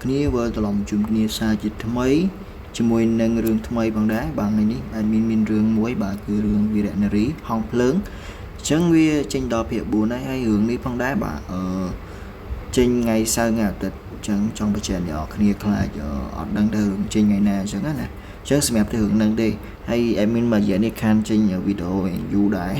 គ្នាវិលត្រឡប់ជួបគ្នាសារជាថ្មីជាមួយនឹងរឿងថ្មីផងដែរបាទថ្ងៃនេះមានរឿងមួយបាទគឺរឿងវីរនារីហងភ្លើងអញ្ចឹងវាចេញដល់ភាគ4ហើយរឿងនេះផងដែរបាទចេញថ្ងៃសៅរ៍ថ្ងៃអាទិត្យអញ្ចឹងចង់បញ្ជាក់អ្នកគ្នាខ្លាចអត់ដឹងទៅរឿងចេញថ្ងៃណាអញ្ចឹងណាអញ្ចឹងសម្រាប់ទៅរឿងហ្នឹងទេហើយ admin មួយរយៈនេះខានចេញវីដេអូយូរដែរ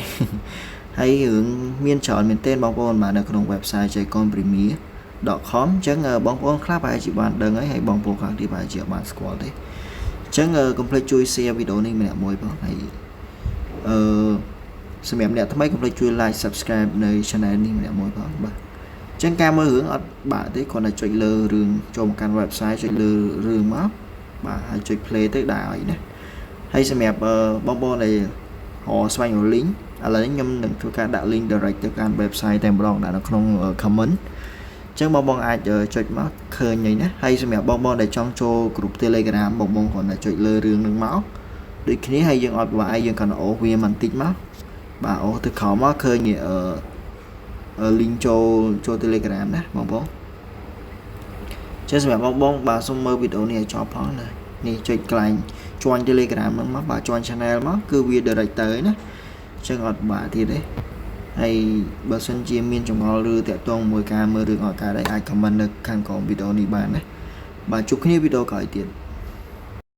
ហើយរឿងមានច្រើនមែនទែនបងប្អូនបាទនៅក្នុង website Jaicon Premier.com អញ្ចឹងបងប្អូនខ្លះប្រហែលជាបានដឹងហើយបងប្អូនខ្លះទៀតប្រហែលជាបានស្គាល់ទេអញ្ចឹងកុំភ្លេចជួយ share វីដេអូនេះម្នាក់មួយផងហើយសម្រាប់អ្នកថ្មីកុំភ្លេចជួយ like subscribe នៅ channel នេះម្នាក់មួយផងបាទអញ្ចឹងការមើលរឿងអត់បាក់ទេគ្រាន់តែចុចលើរឿងចូលមកកាន់ website ចុចលើរឿងមកបាទហើយចុច play ទៅដែរហើយណាហើយសម្រាប់បងប្អូនដែលស្វែងរក link ឥឡូវខ្ញុំនឹងធ្វើការដាក់ link direct ទៅកាន់ website តែម្ដងដាក់នៅក្នុង comment អញ្ចឹងបងអាចចុចមកឃើញហ្នឹងណាហើយសម្រាប់បងដែលចង់ចូល group Telegram បងគ្រាន់តែចុចលើរឿងនឹងមកដូចគ្នាហើយយើងអត់វាយយើងគ្រាន់តែអូសវាបន្តិចមកបាទអូសទៅក្រោមមកឃើញlink ចូល Telegram ណាបងប្អូនចេះសម្រាប់បងបាទសូមមើលវីដេអូនេះឲ្យចប់ផងណានេះចុចកន្លែង join Telegram ហ្នឹងមកបាទ join channel មកគឺវា direct ទៅណាអញ្ចឹងអត់បាក់ទៀតទេហើយបើសិនជាមានចម្ងល់ឬតាក់ទងមួយការមើលរឿងអត់កើតអាច comment នៅខាងក្រោមវីដេអូនេះបានណាបាទជួបគ្នាវីដេអូក្រោយទៀត